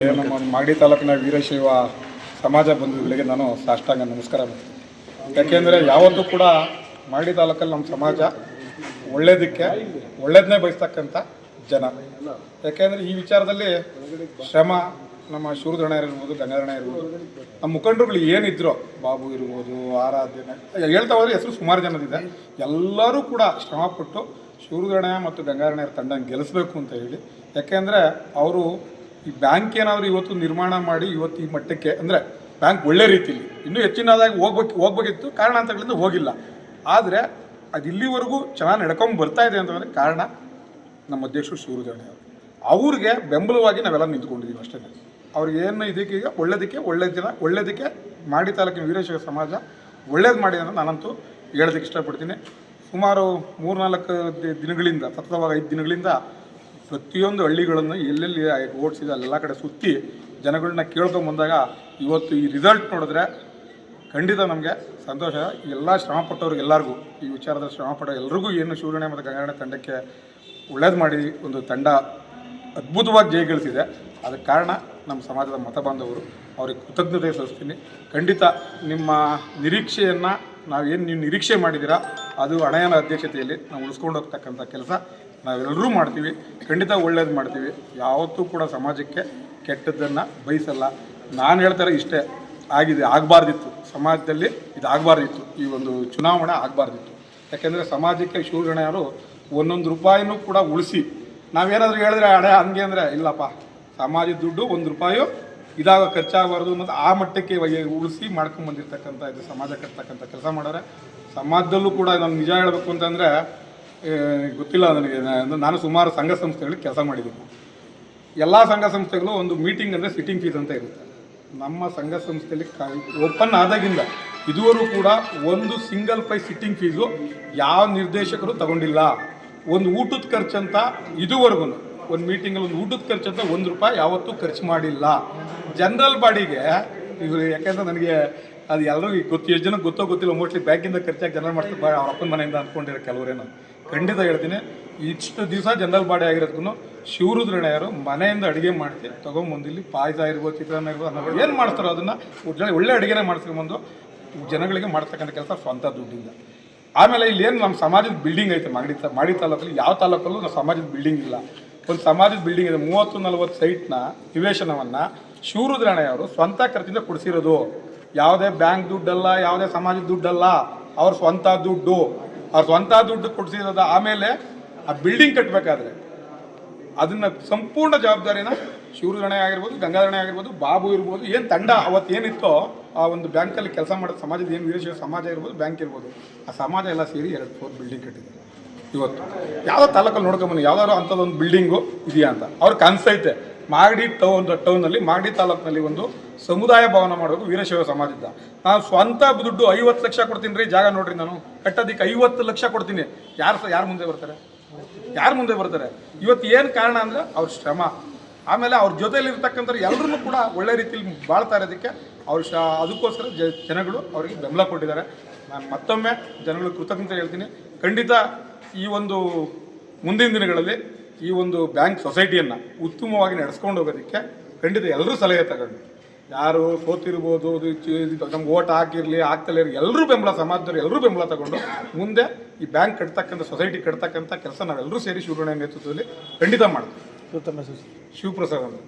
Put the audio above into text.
ನಮ್ಮ ಮಾಗಡಿ ತಾಲೂಕಿನ ವೀರಶೈವ ಸಮಾಜ ಬಂಧುಗಳಿಗೆ ನಾನು ಸಾಷ್ಟಾಂಗ ನಮಸ್ಕಾರ ಮಾಡ್ತೀನಿ. ಯಾಕೆಂದರೆ ಯಾವತ್ತೂ ಕೂಡ ಮಾಗಡಿ ತಾಲೂಕಲ್ಲಿ ನಮ್ಮ ಸಮಾಜ ಒಳ್ಳೇದನ್ನೇ ಬಯಸ್ತಕ್ಕಂಥ ಜನ. ಯಾಕೆಂದರೆ ಈ ವಿಚಾರದಲ್ಲಿ ಶ್ರಮ ನಮ್ಮ ಶೂರಧಣ ಇರ್ಬೋದು, ಗಂಗಾಧರಣ ಇರ್ಬೋದು, ನಮ್ಮ ಮುಖಂಡರುಗಳು ಏನಿದ್ರು, ಬಾಬು ಇರ್ಬೋದು, ಆರಾಧ್ಯನೆ ಹೇಳ್ತಾ ಹೋದರೆ ಹೆಸರು ಸುಮಾರು ಜನದಿದೆ. ಎಲ್ಲರೂ ಕೂಡ ಶ್ರಮಪಟ್ಟು ಶೂರಧಣ ಮತ್ತು ಗಂಗಾಧರಣ ತಂಡ ಗೆಲ್ಲಿಸಬೇಕು ಅಂತ ಹೇಳಿ. ಯಾಕೆಂದರೆ ಅವರು ಈ ಬ್ಯಾಂಕ್ ಏನಾದರೂ ಇವತ್ತು ನಿರ್ಮಾಣ ಮಾಡಿ ಇವತ್ತು ಈ ಮಟ್ಟಕ್ಕೆ ಅಂದರೆ ಬ್ಯಾಂಕ್ ಒಳ್ಳೆ ರೀತಿಯಲ್ಲಿ ಇನ್ನೂ ಹೆಚ್ಚಿನದಾಗಿ ಹೋಗ್ಬೇಕಿತ್ತು, ಕಾರಣಾಂತರಗಳಿಂದ ಹೋಗಿಲ್ಲ. ಆದರೆ ಅದು ಇಲ್ಲಿವರೆಗೂ ಚೆನ್ನಾಗಿ ನಡ್ಕೊಂಡು ಬರ್ತಾ ಇದೆ ಅಂತಂದರೆ ಕಾರಣ ನಮ್ಮ ಅಧ್ಯಕ್ಷರು ಶೂರಧಣ ಅವ್ರಿಗೆ ಬೆಂಬಲವಾಗಿ ನಾವೆಲ್ಲ ನಿಂತ್ಕೊಂಡಿದ್ದೀವಿ ಅಷ್ಟೇ. ಅವ್ರಿಗೆ ಏನು ಇದಕ್ಕೆ ಈಗ ಒಳ್ಳೇದಕ್ಕೆ ಮಾಗಡಿ ತಾಲೂಕಿನ ವೀರಶೈವ ಸಮಾಜ ಒಳ್ಳೇದು ಮಾಡಿ ಅಂತ ನಾನಂತೂ ಹೇಳೋದಕ್ಕೆ ಇಷ್ಟಪಡ್ತೀನಿ. ಸುಮಾರು 3-4 ದಿನಗಳಿಂದ ಸತತವಾಗಿ 5 ದಿನಗಳಿಂದ ಪ್ರತಿಯೊಂದು ಹಳ್ಳಿಗಳನ್ನು ಎಲ್ಲೆಲ್ಲಿ ಓಡಿಸಿದೆ ಅಲ್ಲೆಲ್ಲ ಕಡೆ ಸುತ್ತಿ ಜನಗಳನ್ನ ಕೇಳ್ಕೊಂಬಂದಾಗ ಇವತ್ತು ಈ ರಿಸಲ್ಟ್ ನೋಡಿದ್ರೆ ಖಂಡಿತ ನಮಗೆ ಸಂತೋಷ. ಎಲ್ಲ ಶ್ರಮಪಟ್ಟವ್ರಿಗೆಲ್ಲರಿಗೂ ಈ ವಿಚಾರದ ಶ್ರಮಪಟ್ಟ ಎಲ್ರಿಗೂ ಏನು ಶೂರಧಣ ಮತ್ತು ಗಂಗಾಧರಣ ತಂಡಕ್ಕೆ ಒಳ್ಳೇದು ಮಾಡಿ ಒಂದು ತಂಡ ಅದ್ಭುತವಾಗಿ ಜಯಗಳಿಸಿದೆ. ಅದಕ್ಕೆ ಕಾರಣ ನಮ್ಮ ಸಮಾಜದ ಮತ ಬಾಂಧವರು, ಅವ್ರಿಗೆ ಕೃತಜ್ಞತೆ ಸಲ್ಲಿಸ್ತೀನಿ. ಖಂಡಿತ ನಿಮ್ಮ ನಿರೀಕ್ಷೆಯನ್ನು ನಾವೇನು ನೀವು ನಿರೀಕ್ಷೆ ಮಾಡಿದ್ದೀರಾ ಅದು ಹಣೆಯನ ಅಧ್ಯಕ್ಷತೆಯಲ್ಲಿ ನಾವು ಉಳಿಸ್ಕೊಂಡು ಹೋಗ್ತಕ್ಕಂಥ ಕೆಲಸ ನಾವೆಲ್ಲರೂ ಮಾಡ್ತೀವಿ. ಖಂಡಿತ ಒಳ್ಳೇದು ಮಾಡ್ತೀವಿ. ಯಾವತ್ತೂ ಕೂಡ ಸಮಾಜಕ್ಕೆ ಕೆಟ್ಟದ್ದನ್ನು ಬಯಸಲ್ಲ. ನಾನು ಹೇಳ್ತಾರೆ ಇಷ್ಟೇ ಆಗಿದೆ, ಆಗಬಾರ್ದಿತ್ತು, ಸಮಾಜದಲ್ಲಿ ಇದು ಆಗಬಾರ್ದಿತ್ತು, ಈ ಒಂದು ಚುನಾವಣೆ ಆಗಬಾರ್ದಿತ್ತು. ಯಾಕೆಂದರೆ ಸಮಾಜಕ್ಕೆ ಶೂರಧಣರು 1 ರೂಪಾಯಿನೂ ಕೂಡ ಉಳಿಸಿ ನಾವೇನಾದರೂ ಹೇಳಿದ್ರೆ ಹಂಗೆ ಅಂದರೆ ಇಲ್ಲಪ್ಪ, ಸಮಾಜದ ದುಡ್ಡು 1 ರೂಪಾಯು ಇದಾಗ ಖರ್ಚಾಗಬಾರ್ದು ಅನ್ನೋದು ಆ ಮಟ್ಟಕ್ಕೆ ಉಳಿಸಿ ಮಾಡ್ಕೊಂಬಂದಿರ್ತಕ್ಕಂಥ ಇದು ಸಮಾಜ ಕಟ್ತಕ್ಕಂಥ ಕೆಲಸ ಮಾಡೋರೆ. ಸಮಾಜದಲ್ಲೂ ಕೂಡ ನಾನು ನಿಜ ಹೇಳಬೇಕು ಅಂತಂದರೆ ಗೊತ್ತಿಲ್ಲ ನನಗೆ, ನಾನು ಸುಮಾರು ಸಂಘ ಸಂಸ್ಥೆಗಳಿಗೆ ಕೆಲಸ ಮಾಡಿದ್ದೀನಿ. ಎಲ್ಲ ಸಂಘ ಸಂಸ್ಥೆಗಳು ಒಂದು ಮೀಟಿಂಗ್ ಅಂದರೆ ಸಿಟ್ಟಿಂಗ್ ಫೀಸ್ ಅಂತ ಇರುತ್ತೆ. ನಮ್ಮ ಸಂಘ ಸಂಸ್ಥೆಯಲ್ಲಿ ಓಪನ್ ಆದಾಗಿಂದ ಇದುವರೆಗೂ ಕೂಡ ಒಂದು ಸಿಂಗಲ್ ಪ್ರೈಸ್ ಸಿಟ್ಟಿಂಗ್ ಫೀಸು ಯಾವ ನಿರ್ದೇಶಕರು ತಗೊಂಡಿಲ್ಲ. ಒಂದು ಊಟದ ಖರ್ಚಂತ ಇದುವರೆಗೂ ಒಂದು ಮೀಟಿಂಗಲ್ಲಿ ಒಂದು ಊಟದ ಖರ್ಚಂತ 1 ರೂಪಾಯಿ ಯಾವತ್ತೂ ಖರ್ಚು ಮಾಡಿಲ್ಲ. ಜನರಲ್ ಬಾಡಿಗೆ ಇವರು, ಯಾಕೆಂದರೆ ನನಗೆ ಅದು ಎಲ್ಲರೂ ಎಷ್ಟು ಜನಕ್ಕೆ ಗೊತ್ತಿಲ್ಲ, ಮೋಸ್ಟ್ಲಿ ಬ್ಯಾಂಕಿಂದ ಖರ್ಚಾಗಿ ಜನರಲ್ ಮಾಡ್ತಾರೆ ಅವ್ರ ಅಪ್ಪನ ಮನೆಯಿಂದ ಅಂದ್ಕೊಂಡಿರೋ ಕೆಲವರೇನು. ಖಂಡಿತ ಹೇಳ್ತೀನಿ, ಇಷ್ಟು ದಿವಸ ಜನರಲ್ ಬಾಡಿ ಆಗಿರೋದಕ್ಕೂ ಶೂರಧಣರು ಮನೆಯಿಂದ ಅಡುಗೆ ಮಾಡಿಸಿ ತೊಗೊಂಬಂದು ಇಲ್ಲಿ ಪಾಯಸ ಇರ್ಬೋದು, ಚಿತ್ರಾನ್ನ ಇರ್ಬೋದು, ಅನ್ನೋ ಏನು ಮಾಡ್ತಾರೋ ಅದನ್ನು ಒಳ್ಳೆ ಅಡುಗೆನೇ ಮಾಡಿಸ್ಕೊಂಬಂದು ಜನಗಳಿಗೆ ಮಾಡ್ತಕ್ಕಂಥ ಕೆಲಸ ಸ್ವಂತ ದುಡ್ಡಿಂದ. ಆಮೇಲೆ ಇಲ್ಲಿ ಏನು ನಮ್ಮ ಸಮಾಜದ ಬಿಲ್ಡಿಂಗ್ ಐತೆ ಮಾಗಡಿ ತಾಲೂಕಲ್ಲಿ, ಯಾವ ತಾಲೂಕಲ್ಲೂ ನಮ್ಮ ಸಮಾಜದ ಬಿಲ್ಡಿಂಗ್ ಇಲ್ಲ. ಒಂದು ಸಮಾಜದ ಬಿಲ್ಡಿಂಗ್ ಇದೆ, 30-40 ಸೈಟ್ನ ನಿವೇಶನವನ್ನು ಶೂರಧಣರು ಸ್ವಂತ ಖರ್ಚಿಂದ ಕೊಡಿಸಿರೋದು. ಯಾವುದೇ ಬ್ಯಾಂಕ್ ದುಡ್ಡಲ್ಲ, ಯಾವುದೇ ಸಮಾಜದ ದುಡ್ಡಲ್ಲ, ಅವ್ರ ಸ್ವಂತ ದುಡ್ಡು ಕೊಡಿಸಿರೋದು. ಆಮೇಲೆ ಆ ಬಿಲ್ಡಿಂಗ್ ಕಟ್ಟಬೇಕಾದ್ರೆ ಅದನ್ನು ಸಂಪೂರ್ಣ ಜವಾಬ್ದಾರಿನ ಶೂರಧಣ ಆಗಿರ್ಬೋದು, ಗಂಗಾಧರಣ ಆಗಿರ್ಬೋದು, ಬಾಬು ಇರ್ಬೋದು, ಏನು ತಂಡ ಅವತ್ತು ಏನಿತ್ತೋ ಆ ಒಂದು ಬ್ಯಾಂಕಲ್ಲಿ ಕೆಲಸ ಮಾಡೋದು ಸಮಾಜದ ಏನು ವೀರಶೈವ ಸಮಾಜ ಇರ್ಬೋದು, ಬ್ಯಾಂಕ್ ಇರ್ಬೋದು, ಆ ಸಮಾಜ ಎಲ್ಲ ಸೇರಿ 2 ಫ್ಲೋರ್ ಬಿಲ್ಡಿಂಗ್ ಕಟ್ಟಿದ್ದಾರೆ. ಇವತ್ತು ಯಾವುದೋ ತಾಲೂಕಲ್ಲಿ ನೋಡ್ಕೊಂಬನ್ನಿ ಯಾವ್ದಾದ್ರು ಅಂಥದ್ದೊಂದು ಬಿಲ್ಡಿಂಗು ಇದೆಯಾ ಅಂತ ಅವ್ರಿಗೆ ಕನಸೈತೆ. ಮಾಗಡಿ ಟೌನಲ್ಲಿ ಮಾಗಡಿ ತಾಲೂಕಿನಲ್ಲಿ ಒಂದು ಸಮುದಾಯ ಭವನ ಮಾಡೋದು ವೀರಶೈವ ಸಮಾಜದ. ನಾನು ಸ್ವಂತ ದುಡ್ಡು 50 ಲಕ್ಷ ಕೊಡ್ತೀನಿ ರೀ, ಜಾಗ ನೋಡ್ರಿ, ನಾನು ಕಟ್ಟೋದಕ್ಕೆ 50 ಲಕ್ಷ ಕೊಡ್ತೀನಿ. ಯಾರು ಮುಂದೆ ಬರ್ತಾರೆ? ಇವತ್ತು ಏನು ಕಾರಣ ಅಂದರೆ ಅವ್ರ ಶ್ರಮ, ಆಮೇಲೆ ಅವ್ರ ಜೊತೆಯಲ್ಲಿರ್ತಕ್ಕಂಥ ಎಲ್ಲರೂ ಕೂಡ ಒಳ್ಳೆ ರೀತಿಯಲ್ಲಿ ಬಾಳ್ತಾ ಇರೋದಕ್ಕೆ ಅದಕ್ಕೋಸ್ಕರ ಜನಗಳು ಅವರಿಗೆ ಬೆಂಬಲ ಕೊಟ್ಟಿದ್ದಾರೆ. ನಾನು ಮತ್ತೊಮ್ಮೆ ಜನಗಳಿಗೆ ಕೃತಜ್ಞತೆ ಹೇಳ್ತೀನಿ. ಖಂಡಿತ ಈ ಒಂದು ಮುಂದಿನ ದಿನಗಳಲ್ಲಿ ಈ ಒಂದು ಬ್ಯಾಂಕ್ ಸೊಸೈಟಿಯನ್ನು ಉತ್ತಮವಾಗಿ ನಡೆಸ್ಕೊಂಡು ಹೋಗೋದಕ್ಕೆ ಖಂಡಿತ ಎಲ್ಲರೂ ಸಲಹೆ ತಗೊಂಡು, ಯಾರು ಸೋತಿರ್ಬೋದು, ನಮ್ಗೆ ಓಟ್ ಹಾಕಿರಲಿ ಆಗ್ತಲೇ ಇರಲಿ, ಎಲ್ಲರೂ ಬೆಂಬಲ, ಸಮಾಜದವರು ಎಲ್ಲರೂ ಬೆಂಬಲ ತಗೊಂಡು ಮುಂದೆ ಈ ಬ್ಯಾಂಕ್ ಕಟ್ತಕ್ಕಂಥ ಸೊಸೈಟಿ ಕಟ್ತಕ್ಕಂಥ ಕೆಲಸ ನಾವೆಲ್ಲರೂ ಸೇರಿ ಶೂರಧಣ ನೇತೃತ್ವದಲ್ಲಿ ಖಂಡಿತ ಮಾಡ್ತೀವಿ. ಶಿವಪ್ರಸಾದ್ ಅಂತ.